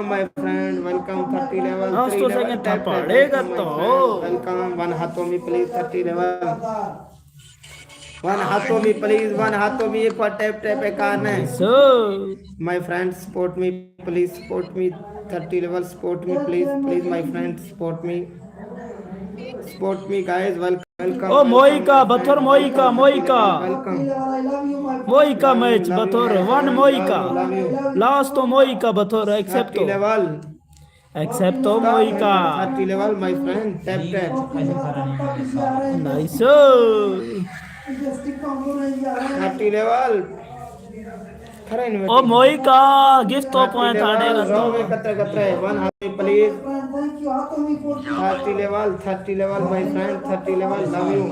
my friend, welcome 30 level, Last 3 to level, second tap, tap, padega welcome my to. friend, welcome, one hatomi please, 30 level, one hatomi please, one hatomi, एक बार tap tap एक आना है, So, my friend support me please, support me, 30 level, support me please, please my friend, support me guys, welcome, oh welcome Moika, my Bathor friend, Moika, welcome 30 Moika. level, welcome, Moika match, love you Bathor, my one friend, Moika. love you, Last to Moika, Bathor, 30 accepto. level. Accepto Stop my friend, Moika. 30 level, my friend. Tap tap. Nice. 30 level. खरा Oh inviting Moika, gift to 30 point level. आड़ेगा रो तो. में कतरा कतरा है one हाथी please 30 level 30 level my friend 30 level love you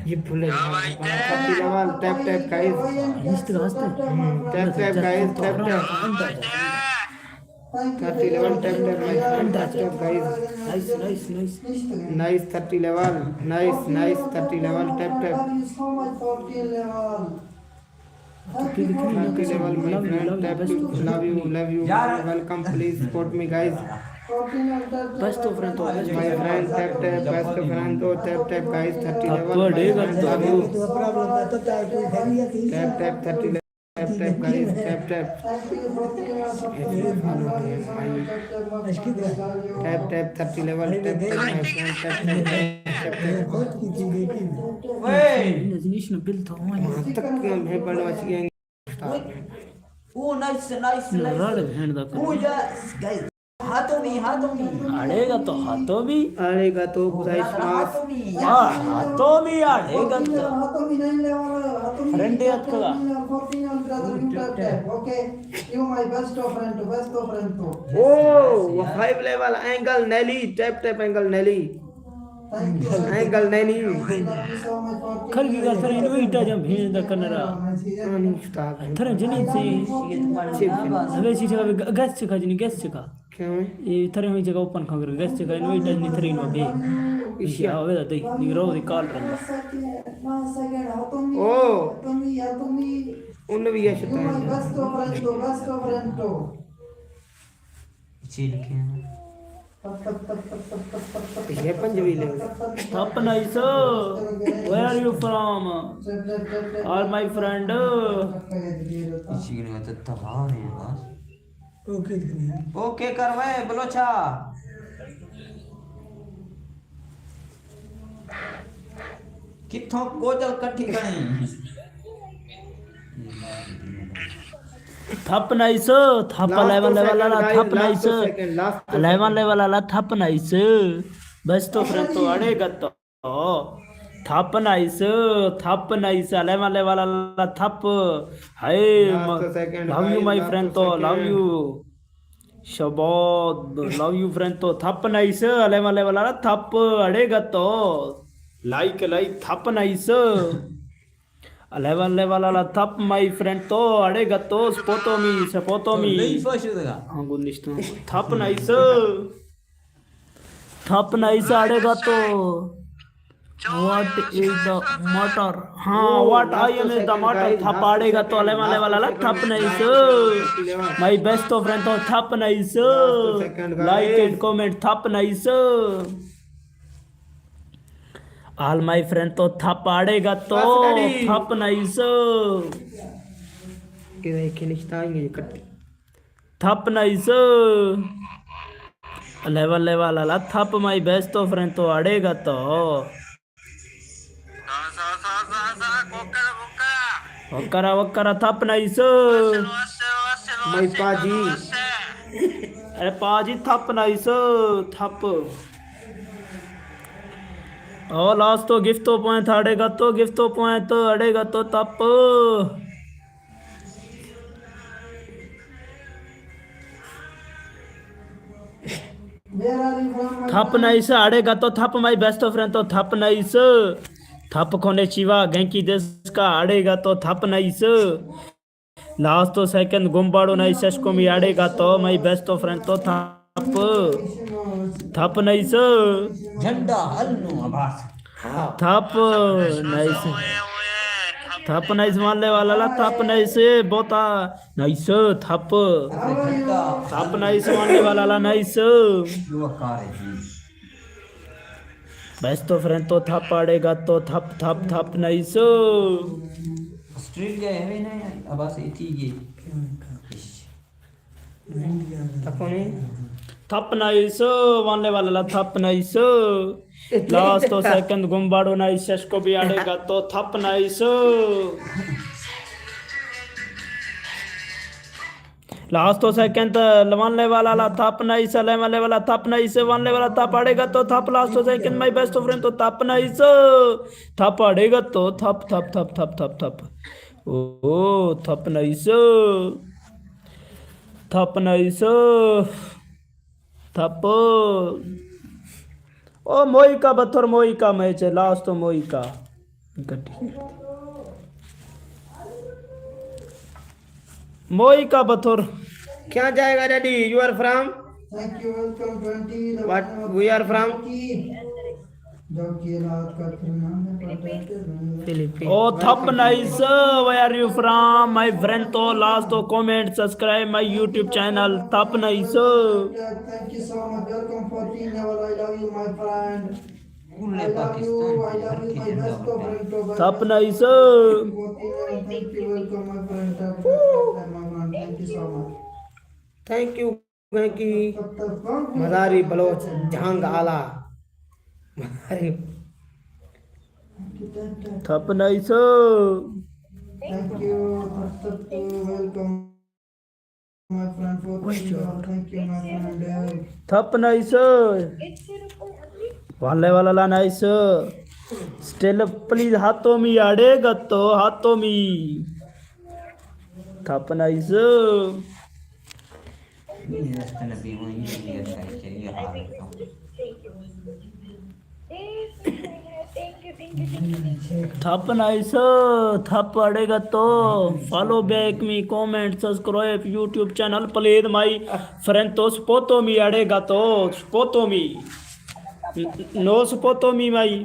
ये भूले 30 level tap tap guys Histe gaste. tap tap guys tap tap 30 level tap tap my friend tap tap guys Nice, nice, nice. nice 30 level nice 30 level tap tap 30 level my friend tap to love you welcome please support me guys Best of friend to best my friend tap tap best friend oh tap tap guys 30 level my Thappadega friend love you tap tap 30 level tap tap guys tap tap tap tap 30 level tap tap my friend tap tap Imagination built on. तक मैं पढ़वा चाहिए Oh, nice, nice, No, nice. rod hand the Oh, yes, guys. हाथों में आड़ेगा तो हाथों भी. आएगा तो गाइस माफ हाथों में हाँ, हाथों भी आड़ेगा तो. Friend याद करा. ओ वो 5 लेवल एंगल नेली टैप टैप एंगल नेली एंगल नेली खर की गल सर इनवे इटा जम भेज द कनरा. नहीं स्टाफ है थरे जनी से हवे सी जगह गैस चका जनी गैस चका. क्यों है ये थरे हुई जगह ओपन खबर गैस चका इनवे इटा जनी थरे इनवा बे. इसी आवे दा दे निरो दी कॉल रंगा. ओ उन भी ऐसे ये Punjabi level Stop nice. Where are you from? All my friend. Okay करवाए बलोचा किथों गोजल कट्ठी करी थप नाइस थप लेवल लेवल वाला थप नाइस लेवल लेवल वाला थप नाइस बस तो फ्रेंड तो अड़ेगा तो थप नाइस लेवल लेवल वाला थप हाय लव यू माय फ्रेंड तो love you Shabad love you friend तो थप नाइस लेवल लेवल वाला थप अड़ेगा तो लाइक थप नाइस लेवल लेवल वाला थप माय फ्रेंड तो अड़ेगा तो सपोतो मी हाँ गुनिश्त थप नाइस अड़ेगा तो व्हाट इज द मटर हाँ what I am is the मटर थप अड़ेगा तो लेवल लेवल वाला थप नाइस माय बेस्ट फ्रेंड तो थप नाइस लाइक एंड कमेंट थप नाइस ऑल माय फ्रेंड तो थप आड़ेगा तो थप नाइस थप नाइस लेवल लेवल वाला थप माय बेस्ट फ्रेंड तो आड़ेगा तो वक्करा थप नाइस माय पाजी अरे पाजी थप नाइस थप और लास्ट तो गिफ्ट तो पॉइंट अड़ेगा तो तप थप नाइस अड़ेगा तो थप माय बेस्ट फ्रेंड तो थप नाइस थप कोने चिवा गैंकी देश का अड़ेगा तो थप नाइस लास्ट तो सेकंड गुम्बाड़ो नाइस को भी अड़ेगा तो माय बेस्ट फ्रेंड तो थप नाइस झंडा हल्लो आभास थप नाइस थप नाइस मारने वाला ला थप नाइस बोता नाइस थप थप नाइस मारने वाला ला nice You are correct. Best friend तो थप पड़ेगा तो थप थप थप नाइस ऑस्ट्रेलिया है ना अब ऐसे ठीक है. तकोनी थप नाइस मारने वाला ला थप नाइस लास्ट तो सेकंड गुम्बाड़ो नाइस को भी आड़ेगा तो थप नाइस लास्ट तो सेकंड वानने वाला ला थप नाइस वाले वाला थप नाइस वानने वाला थप आड़ेगा तो थप लास्ट तो सेकंड माय बेस्ट फ्रेंड तो थप नाइस थप आड़ेगा तो थप थप थप थप थप थप ओ थप नाइस थप नाइस थप ओ मोइका बथर मोइका मैच है लास्ट तो मोइका मोइका बथर क्या जाएगा daddy? You are from Thank you, welcome 20. What we are from? जो कि रात का फिर नाम है फिलीपीन। ओ थप nice where are you from my friend तो लास्ट तो comment subscribe my YouTube channel थप nice Thank you so much. Welcome 14 level. I love you, my friend. I love you. I love you, my best friend. थप nice 14 level. Thank you. Welcome, my friend. My friend. Thank you so much. Thank you की मदारी Bloch Jhang आला मदारी थप nice Thank you. Welcome, my friend. 14 level. Thank you, my friend. थप nice वाले वाला ला nice still please हाथों में आड़ेगा तो हाथों में थप नाइस नहीं रास्ता नहीं वहीं ये चलिए हार थप नाइस थप आड़ेगा तो follow back me comment subscribe YouTube channel please my friend तो स्पोतो मी आड़ेगा तो स्पोतो मी नो स्पोतो मी माई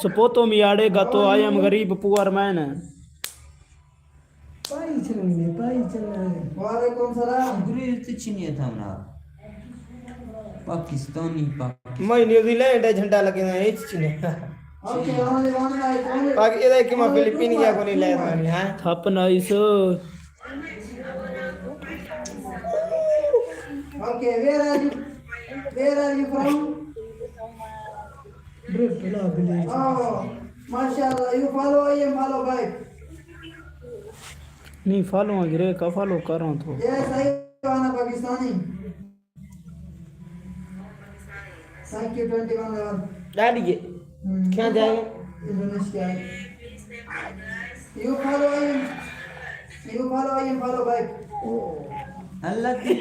स्पोतो मी आड़ेगा तो आई एम गरीब पुअर मैन वालेकुम सलाम. अंग्रेज चिनिए था ना पाकिस्तानी मैं न्यूजीलैंड है झंडा लगे ना ये चीने Okay, only one night. Only. बाकी इधर कि मैं फिलीपीन गया को नहीं ले मानी हां थप nice Okay, where are you? Where are you from? Oh, mashallah. You follow I am follow back. नहीं फॉलो गिरे का फॉलो कर रहा हूँ तो Yes, I am Pakistani. Thank you, 21 level. Daddy ये क्या जाएगा? Indonesia. You follow I am. You follow I am follow back. अल्लाह की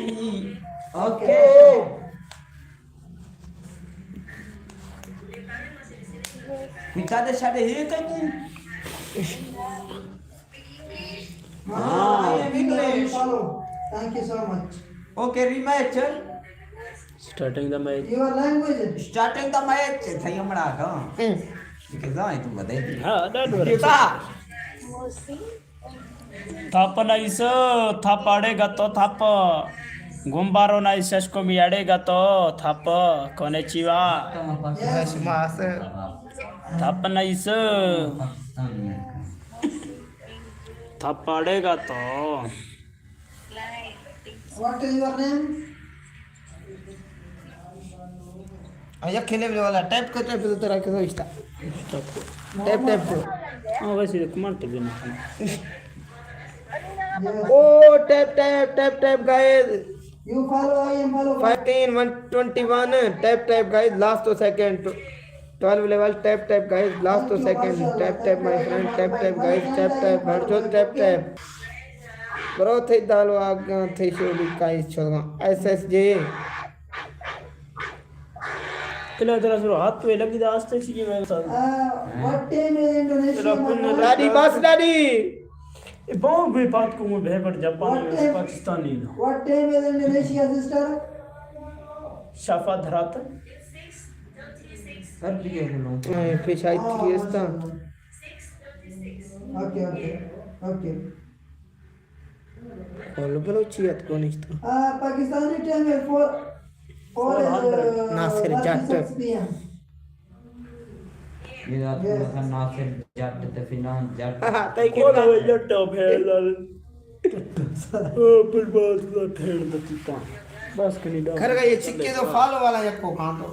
Okay. पिता दे साडे हे कहीं I am English. Follow. Thank you so much. Okay rematch starting the match Your language. Starting the match થઈ હમણાં કા કે જાય તું બધાય हाँ डैड पिता थप नाइस थप आड़ेगा तो थप गुम्बारो नाइस को भी आड़ेगा तो थप कोने चिवा बस मास थप नाइस थप आड़ेगा तो What is your name? आया खेलने वाला टैप करते पे तो तेरा कैसा रिश्ता टैप टैप को हाँ वैसे तो कमांड भी नहीं Yes. ओ tap tap tap tap guys You follow I am follow back. 15 121 tap tap guys last तो second 12 level tap tap guys last तो second tap tap my friend tap tap guys tap tap भरजो tap tap bro थे दालो आगे थे शोली guys छोड़गा SSJ इला तेरा सुरो हाथ पे लगी दास तक सी मैं साथ What time is Indonesia? Daddy बस डैडी ये बहुत भी बात को मैं भेपर जापानी में Pakistani What time is Indonesia, sister? शाफा धरात कर दिए बोलो फिश आई थी इसता Okay, okay, okay. खोलो बलोचियत को नहीं तो Pakistani time is 4 Nasir Jatt. 36 p.m. ਇਹਦਾ ਤਾਂ ਨਾਸਿਰ ਜੱਟ ਤੇ ਫਿਨਾਨ ਜੱਟ हाँ तय के ਉਹਦਾ ਵੇ ਜੱਟਾ ਫੇਰ ਲਾ ਉਹ ਬਰਬਾਦ ਦਾ ਠੇੜ ਦਿੱਤਾ ਬਸ ਕੈਨੇਡਾ खर का ये चिक्के तो फॉलो वाला जब को खान दो